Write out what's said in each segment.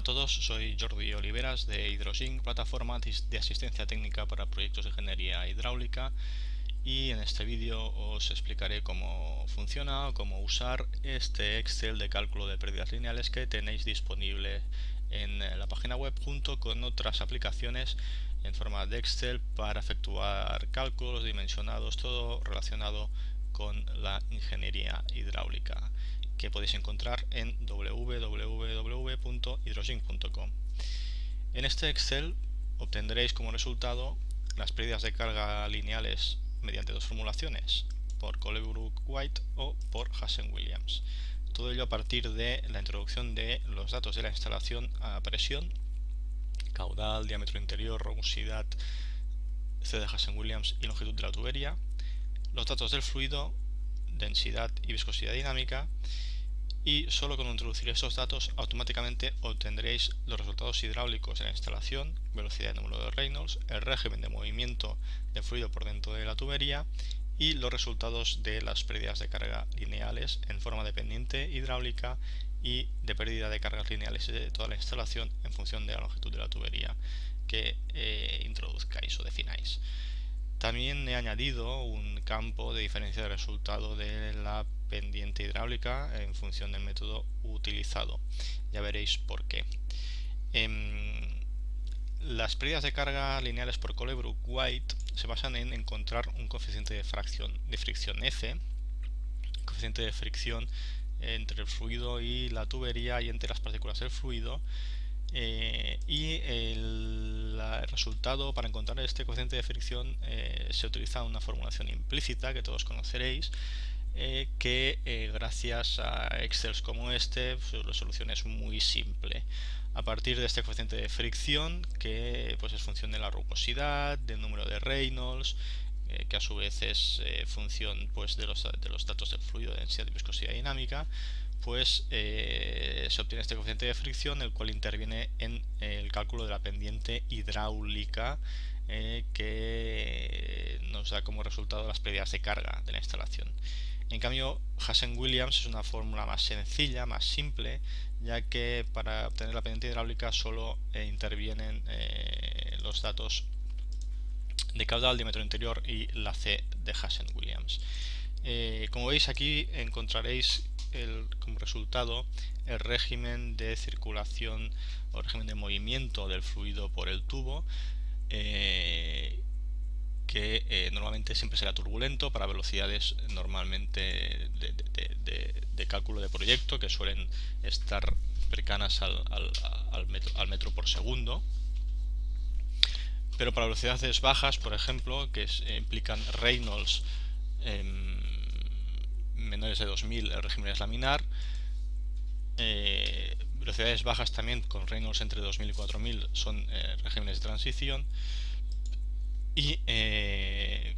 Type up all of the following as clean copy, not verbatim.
Hola a todos, soy Jordi Oliveras de Hydrosync, plataforma de asistencia técnica para proyectos de ingeniería hidráulica, y en este vídeo os explicaré cómo funciona o cómo usar este Excel de cálculo de pérdidas lineales que tenéis disponible en la página web, junto con otras aplicaciones en forma de Excel para efectuar cálculos dimensionados, todo relacionado con la ingeniería hidráulica, que podéis encontrar en www.hydrosync.com. En este Excel obtendréis como resultado las pérdidas de carga lineales mediante dos formulaciones, por Colebrook-White o por Hazen-Williams. Todo ello a partir de la introducción de los datos de la instalación a presión, caudal, diámetro interior, rugosidad, C de Hazen-Williams y longitud de la tubería, los datos del fluido, densidad y viscosidad dinámica, y solo con introducir estos datos automáticamente obtendréis los resultados hidráulicos de la instalación, velocidad y número de Reynolds, el régimen de movimiento del fluido por dentro de la tubería y los resultados de las pérdidas de carga lineales en forma de pendiente hidráulica y de pérdida de cargas lineales de toda la instalación en función de la longitud de la tubería que introduzcáis o defináis. También he añadido un campo de diferencia de resultado de la pendiente hidráulica en función del método utilizado. Ya veréis por qué. Las pérdidas de carga lineales por Colebrook-White se basan en encontrar un coeficiente de fricción F, coeficiente de fricción entre el fluido y la tubería y entre las partículas del fluido, y el resultado para encontrar este coeficiente de fricción se utiliza una formulación implícita que todos conoceréis, que gracias a Excel como este, pues, la solución es muy simple. A partir de este coeficiente de fricción, que pues es función de la rugosidad, del número de Reynolds, que a su vez es función pues de los datos del fluido, de densidad y viscosidad dinámica, pues se obtiene este coeficiente de fricción, el cual interviene en el cálculo de la pendiente hidráulica, que nos da como resultado las pérdidas de carga de la instalación. En cambio, Hazen-Williams es una fórmula más sencilla, más simple, ya que para obtener la pendiente hidráulica solo intervienen los datos de caudal, diámetro interior y la C de Hazen-Williams. Como veis, aquí encontraréis como resultado el régimen de circulación o régimen de movimiento del fluido por el tubo, que normalmente siempre será turbulento para velocidades normalmente de cálculo de proyecto, que suelen estar cercanas al metro por segundo. Pero para velocidades bajas, por ejemplo, que implican Reynolds menores de 2000, el régimen es laminar. Velocidades bajas también con Reynolds entre 2000 y 4000 son regímenes de transición. Y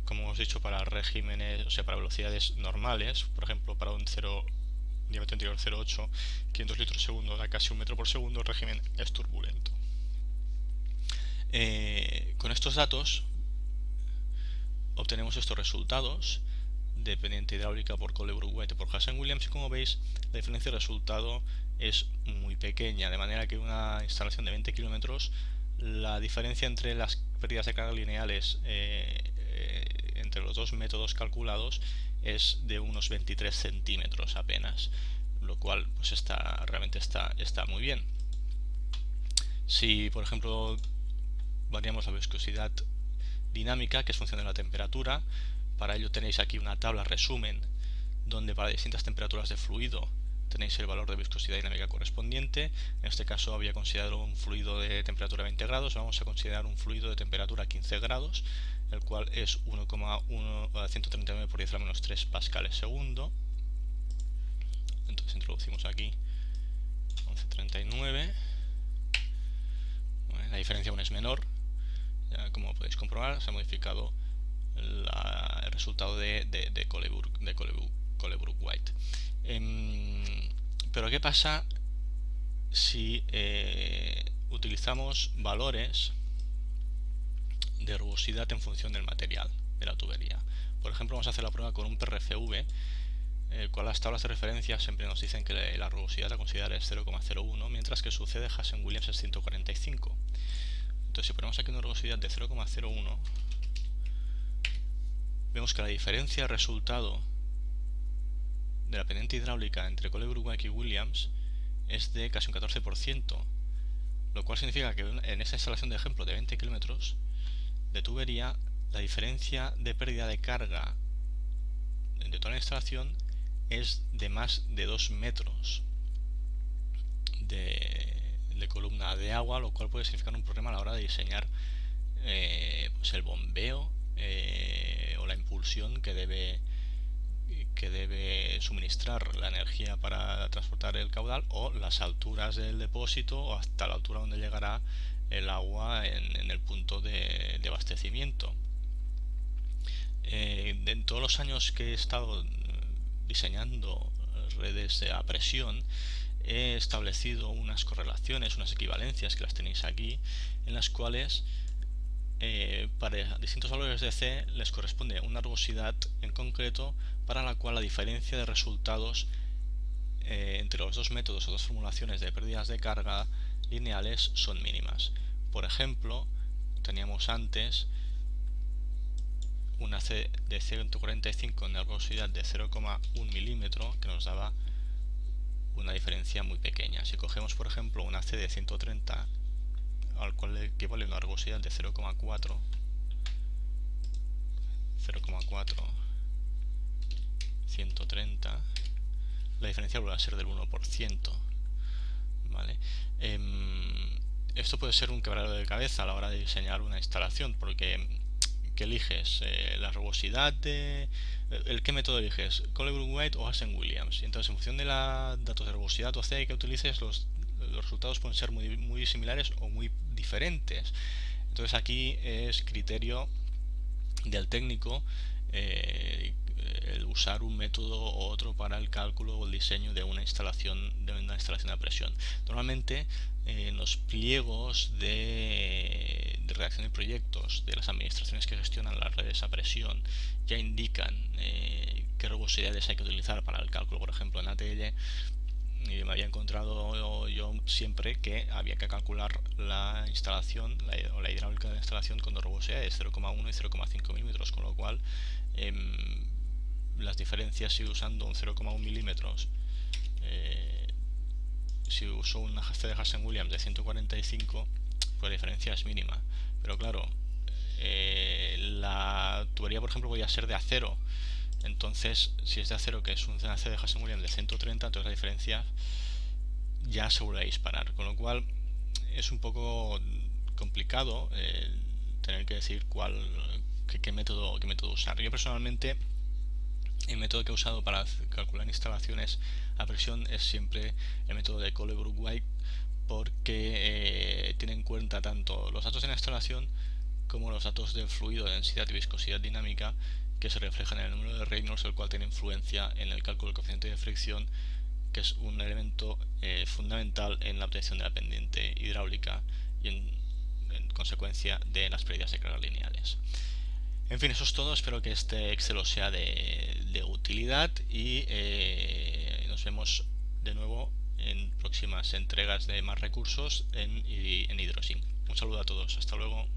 como hemos dicho, para regímenes, o sea, para velocidades normales, por ejemplo, para un diámetro interior 0,8, 500 litros por segundo, da casi un metro por segundo, el régimen es turbulento. Con estos datos obtenemos estos resultados de pendiente hidráulica por Colebrook-White y por Hazen-Williams, y como veis, la diferencia de resultado es muy pequeña, de manera que una instalación de 20 kilómetros, la diferencia entre las pérdidas de carga lineales entre los dos métodos calculados es de unos 23 centímetros apenas, lo cual pues realmente está muy bien. Si, por ejemplo, variamos la viscosidad dinámica, que es función de la temperatura, para ello tenéis aquí una tabla resumen donde para distintas temperaturas de fluido tenéis el valor de viscosidad dinámica correspondiente. En este caso había considerado un fluido de temperatura 20 grados, vamos a considerar un fluido de temperatura 15 grados, el cual es 1,139 por 10 a la menos 3 pascales segundo. Entonces introducimos aquí 1139. La diferencia aún es menor, ya, como podéis comprobar, se ha modificado el resultado de Colebrook-White. Pero ¿qué pasa si utilizamos valores de rugosidad en función del material de la tubería? Por ejemplo, vamos a hacer la prueba con un PRFV el cual las tablas de referencia siempre nos dicen que la rugosidad a considerar es 0,01, mientras que su C de Hazen-Williams es 145. Entonces, si ponemos aquí una rugosidad de 0,01, vemos que la diferencia de resultado de la pendiente hidráulica entre Colebrook-White y Williams es de casi un 14%, lo cual significa que en esta instalación de ejemplo de 20 kilómetros de tubería, la diferencia de pérdida de carga de toda la instalación es de más de 2 metros de columna de agua, lo cual puede significar un problema a la hora de diseñar pues el bombeo o la impulsión que debe suministrar la energía para transportar el caudal, o las alturas del depósito, o hasta la altura donde llegará el agua en el punto de abastecimiento. En todos los años que he estado diseñando redes a presión, he establecido unas correlaciones, unas equivalencias que las tenéis aquí, en las cuales para distintos valores de C les corresponde una rugosidad en concreto para la cual la diferencia de resultados entre los dos métodos o dos formulaciones de pérdidas de carga lineales son mínimas. Por ejemplo, teníamos antes una C de 145 en la rugosidad de 0,1 milímetro que nos daba una diferencia muy pequeña. Si cogemos, por ejemplo, una C de 130 al cual le equivale una rugosidad de 0,4, 130, la diferencia vuelve a ser del 1%. ¿Vale? Esto puede ser un quebradero de cabeza a la hora de diseñar una instalación, porque ¿qué eliges? La rugosidad de... ¿Qué método eliges? Colebrook-White o Hazen-Williams. Entonces, en función de la datos de rugosidad o C que utilices, los resultados pueden ser muy similares o muy diferentes. Entonces aquí es criterio del técnico el usar un método u otro para el cálculo o el diseño de una instalación a presión. Normalmente en los pliegos de redacción de proyectos de las administraciones que gestionan las redes a presión ya indican qué rugosidades hay que utilizar para el cálculo. Por ejemplo, en ATL me había encontrado yo siempre que había que calcular la instalación o la hidráulica de la instalación con dos rugosidades, 0,1 y 0,5 milímetros, con lo cual las diferencias, si usando un 0,1 milímetros, si uso una C de Hazen-Williams de 145, pues la diferencia es mínima. Pero claro, la tubería, por ejemplo, podría ser de acero. Entonces, si es de acero, que es un C de Hazen-Williams de 130, entonces la diferencia ya se vuelve a disparar. Con lo cual, es un poco complicado tener que decir qué método usar. Yo personalmente, el método que he usado para calcular instalaciones a presión es siempre el método de Colebrook-White, porque tiene en cuenta tanto los datos de la instalación como los datos del fluido, de densidad y viscosidad dinámica, que se reflejan en el número de Reynolds, el cual tiene influencia en el cálculo del coeficiente de fricción, que es un elemento fundamental en la obtención de la pendiente hidráulica y en consecuencia de las pérdidas de carga lineales. En fin, eso es todo. Espero que este Excel os sea de utilidad y nos vemos de nuevo en próximas entregas de más recursos en Hydrosync. Un saludo a todos. Hasta luego.